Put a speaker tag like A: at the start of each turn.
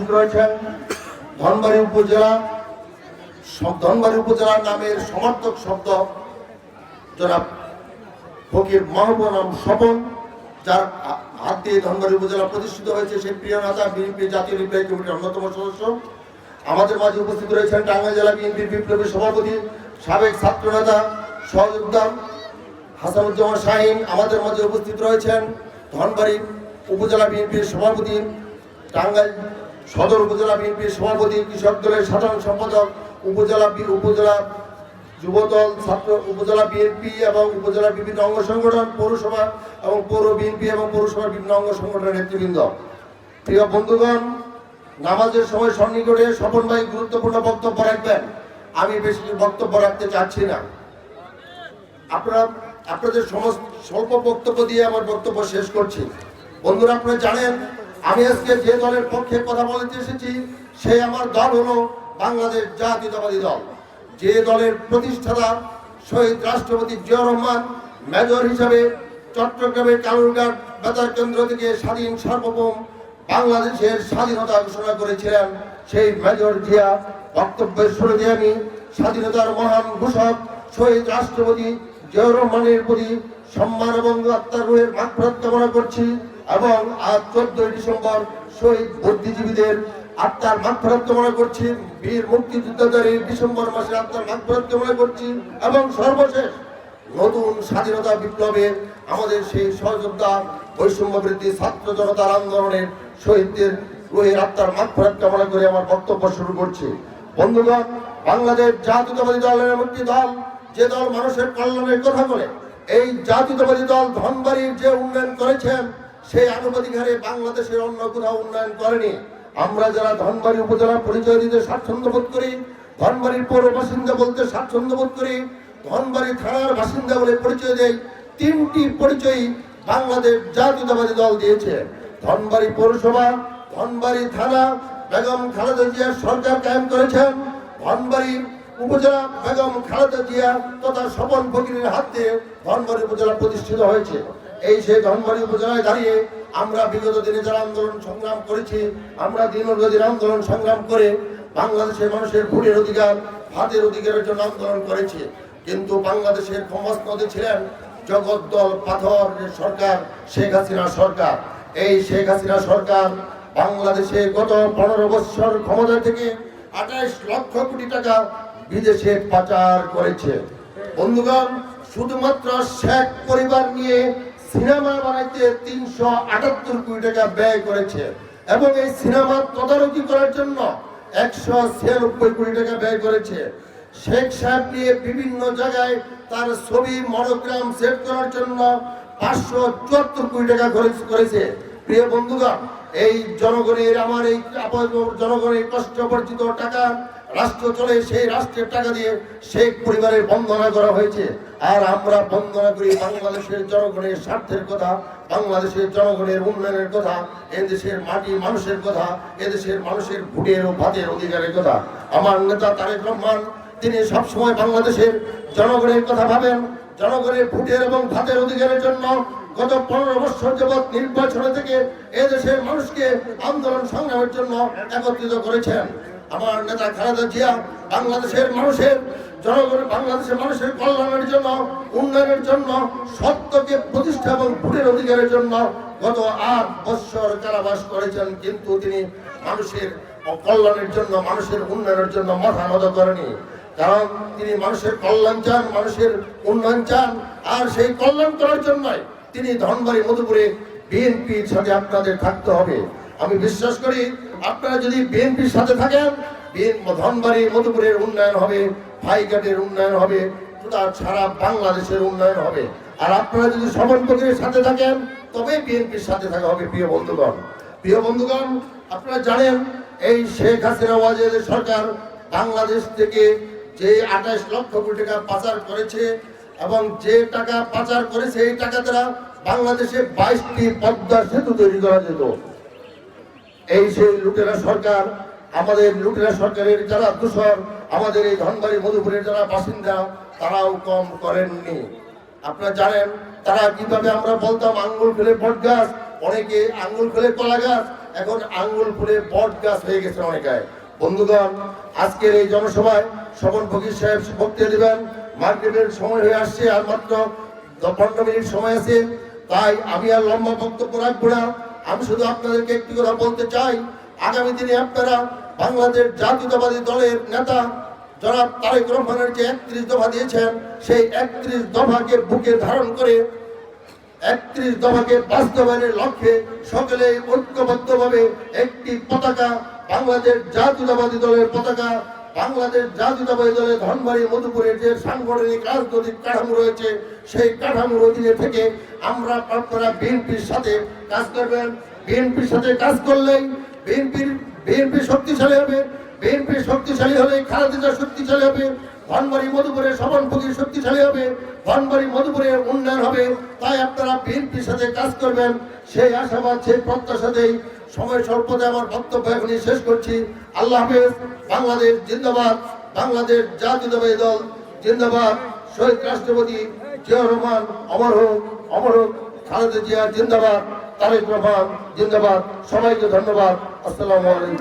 A: উপস্থিত রয়েছেন ধনবাড়ী উপজেলার নামের সমর্থক শব্দ জনাব ফকির মাহবুব নাম স্বপন, যার হাত দিয়ে ধনবাড়ী উপজেলা প্রতিষ্ঠিত হয়েছে, সেই প্রিয় নেতা বিএনপি জাতীয় নির্বাহী কমিটির অন্যতম সদস্য। আমাদের মাঝে উপস্থিত রয়েছেন টাঙ্গাইল জেলা বিএনপির বিপ্লবী সভাপতি সাবেক ছাত্র নেতা সহযোদ্ধা হাসানুজ্জামান শাহিন। আমাদের মাঝে উপস্থিত রয়েছেন ধনবাড়ী উপজেলা বিএনপির সভাপতি, টাঙ্গাইল সদর উপজেলা বিএনপির সভাপতি, কৃষক দলের সাধারণ সম্পাদক, উপজেলা যুবদল, ছাত্র উপজেলা বিএনপি এবং উপজেলার বিভিন্ন অঙ্গ সংগঠন, পৌরসভা এবং পৌর বিএনপি এবং পৌরসভার বিভিন্ন অঙ্গ সংগঠনের নেতৃবৃন্দ। প্রিয় বন্ধুগণ, নামাজের সময় সন্নিকটে স্বপন ভাই গুরুত্বপূর্ণ বক্তব্য রাখবেন। আমি বেশি বক্তব্য রাখতে চাচ্ছি না। আপনাদের সমস্ত স্বল্প বক্তব্য দিয়ে আমার বক্তব্য শেষ করছি। বন্ধুরা, আপনারা জানেন আমি আজকে যে দলের পক্ষে কথা বলতে এসেছি সেই আমার দল হলো বাংলাদেশ জাতীয়তাবাদী দল। যে দলের প্রতিষ্ঠাতা শহীদ রাষ্ট্রপতি জিয়াউর রহমান মেজর হিসাবে চট্টগ্রামের কালুরঘাট বেতার কেন্দ্র থেকে স্বাধীন সার্বভৌম বাংলাদেশের স্বাধীনতা ঘোষণা করেছিলেন, সেই মেজর জিয়া বক্তব্যের শুরুতে আমি স্বাধীনতার মহান ঘোষক শহীদ রাষ্ট্রপতি জিয়াউর রহমানের প্রতি সম্মান এবং আত্মার রুহের মাগফিরাত কামনা করছি এবং আজ 14 ডিসেম্বর শহীদ বুদ্ধিজীবীদের আত্মার মাগফিরাত কামনা করছি, বীর মুক্তিযোদ্ধাদের ডিসেম্বর মাসে আত্মার মাগফিরাত কামনা করছি এবং সর্বশেষ নতুন স্বাধীনতা বিপ্লবে আমাদের সেই সহযোদ্ধা বৈষম্য বৃদ্ধি ছাত্র জনতার আন্দোলনের শহীদদের রুহের আত্মার মাগফিরাত কামনা করে আমার বক্তব্য শুরু করছি। বন্ধুগণ, বাংলাদেশ জাতীয়তাবাদী দলের একটি দল, যে দল মানুষের কল্যাণের কথা বলে। এই জাতীয়তাবাদী দল ধনবাড়ির যে উন্নয়ন করেছেন সেই আনুপাতিক হারে বাংলাদেশের অন্য কোথাও উন্নয়ন করেনি। আমরা যারা ধনবাড়ী উপজেলা পরিচয় দিতে স্বাচ্ছন্দ্য বোধ করি, ধনবাড়ির পৌর বাসিন্দা বলতে স্বাচ্ছন্দ্য বোধ করি, ধনবাড়ি থানার বাসিন্দা বলে পরিচয় দেয়, তিনটি পরিচয় বাংলাদেশ জাতীয়তাবাদী দল দিয়েছে। ধনবাড়ি পৌরসভা, ধনবাড়ি থানা বেগম খালেদা জিয়া সরকার কায়েম করেছেন, ধনবাড়ি উপজেলা বেগম খালেদা জিয়া তথা স্বপন ফকিরের হাত দিয়ে ধনবাড়ি উপজেলা প্রতিষ্ঠিত হয়েছে। এই সেই ধনবাড়ি উপজেলায় দাঁড়িয়ে আমরা বিগত দিনে যারা আন্দোলন সংগ্রাম করেছি, আমরা দিনরাত আন্দোলন সংগ্রাম করে বাংলাদেশের মানুষের ভোটের অধিকার, ভাতের অধিকারের জন্য আন্দোলন করেছি। কিন্তু বাংলাদেশের ক্ষমতায় ছিলেন জগদ্দল পাথর সরকার, শেখ হাসিনা সরকার। এই শেখ হাসিনা সরকার বাংলাদেশে গত 15 বছর ক্ষমতা থেকে 28 লক্ষ কোটি টাকা বিদেশে পাচার করেছে। বন্ধুগণ, শুধুমাত্র শেখ পরিবার নিয়ে সিনেমা বানাইতে 378 কোটি টাকা ব্যয় করেছে এবং এই সিনেমা তদারকি করার জন্য 196 কোটি টাকা ব্যয় করেছে। শেখ সাহেব নিয়ে বিভিন্ন জায়গায় তার ছবি মনোগ্রাম সেট করার জন্য 574 কোটি টাকা খরচ করেছে। প্রিয় বন্ধুগণ, এই জনগণের আমার এই জনগণের কষ্ট অর্জিত টাকা রাষ্ট্র চলে, সেই রাষ্ট্রের টাকা দিয়ে শেখ পরিবারের বন্দনা করা হয়েছে। আর আমরা বন্দনা করি বাংলাদেশের জনগণের স্বার্থের কথা, বাংলাদেশের জনগণের উন্নয়নের কথা, এদেশের মাটি মানুষের কথা, এদেশের মানুষের ভোটের ও ভাতের অধিকারের কথা। আমার নেতা তারেক রহমান তিনি সবসময় বাংলাদেশের জনগণের কথা ভাবেন, জনগণের ভোটের এবং ভাতের অধিকারের জন্য গত 15 বছর যাবৎ নির্বাচনে থেকে এদেশের মানুষকে আন্দোলন সংগ্রামের জন্য একত্রিত করেছেন। আমার নেতা খালেদা জিয়া বাংলাদেশের মানুষের বাংলাদেশের মানুষের কল্যাণের জন্য, উন্নয়নের জন্য, সত্যকে প্রতিষ্ঠা এবং ভোটের অধিকারের জন্য গত 8 বছর কারাবাস করেছেন, কিন্তু তিনি মানুষের কল্যাণের জন্য, মানুষের উন্নয়নের জন্য মাথা নত করেনি। কারণ তিনি মানুষের কল্যাণ চান, মানুষের উন্নয়ন চান, আর সেই কল্যাণ করার জন্যই তিনি ধনবাড়ী মধুপুরে বিএনপির সাথে আপনাদের থাকতে হবে। আমি বিশ্বাস করি আপনারা যদি বিএনপির সাথে থাকেন, ধনবাড়ী মধুপুরের উন্নয়ন হবে, ভাইঘাটের উন্নয়ন হবে, তার সারা বাংলাদেশের উন্নয়ন হবে। আর আপনারা যদি স্বপন ফকিরের সাথে থাকেন তবে বিএনপির সাথে থাকা হবে। প্রিয় বন্ধুগণ, আপনারা জানেন এই শেখ হাসিনা ওয়াজেদের সরকার বাংলাদেশ থেকে যে 28 লক্ষ কোটি টাকা পাচার করেছে এবং যে টাকা পাচার করেছে এই টাকা দ্বারা বাংলাদেশে 22টি পদ্মা সেতু তৈরি করা যেত। এই সেই লুটেরা সরকার, আমাদের লুটেরা সরকারের যারা দূষর, আমাদের এই ধনবাড়ী মধুপুরের যারা বাসিন্দা, তারাও কম করেননি। আপনারা জানেন তারা কিভাবে, আমরা বলতাম আঙ্গুল ফেলে বট গাছ, অনেকে আঙ্গুল ফেলে কলা গাছ, এখন আঙ্গুল ফুলে বট গাছ হয়ে গেছে অনেকায়। বন্ধুগণ, আজকের এই জনসভায় স্বপন ফকির সাহেব বক্তব্য দিবেন। মাগরিবের সময় হয়ে আসছে, আর মাত্র 15 মিনিট সময় আছে, তাই আমি আর লম্বা বক্তব্য রাখবো না। আমি শুধু আপনাদেরকে একটি কথা বলতে চাই, আগামী দিনে আপনারা বাংলাদেশ জাতীয়তাবাদী দলের নেতা জনাব তারেক রহমানের যে 31 দফা দিয়েছেন, সেই 31 দফাকে বুকে ধারণ করে 31 দফাকে বাস্তবায়নের লক্ষ্যে সকলে ঐক্যবদ্ধভাবে একটি পতাকা, বাংলাদেশ জাতীয়তাবাদী দলের পতাকা, বাংলাদেশ জাতীয়তাবাদী দলের ধনবাড়ি মধুপুরের যে সাংগঠনিক রাজনৈতিক কাঠামো রয়েছে, সেই কাঠামোর অধীনে থেকে আমরা আপনারা বিএনপির সাথে কাজ করবেন। বিএনপির সাথে কাজ করলেই বিএনপি শক্তিশালী হবে। বিএনপি শক্তিশালী হলে খালেদা শক্তিশালী হবে। ধনবাড়ি মধুপুরে স্বপন ফকির শক্তিশালী হবে। ধনবাড়ি মধুপুরে উন্নয়ন হবে। তাই আপনারা বিএনপির সাথে কাজ করবেন, সেই আশাবাদ, সেই প্রত্যাশাতেই সময় স্বল্পতে আমার বক্তব্য এখনই শেষ করছি। আল্লাহ হাফেজ। বাংলাদেশ জিন্দাবাদ। বাংলাদেশ জাতীয়তাবাদী দল জিন্দাবাদ। শহীদ রাষ্ট্রপতি জিয়াউর রহমান অমর হোক, অমর হোক। খালেদা জিয়া জিন্দাবাদ। তারেক রহমান জিন্দাবাদ। সবাইকে ধন্যবাদ। আসসালামু আলাইকুম।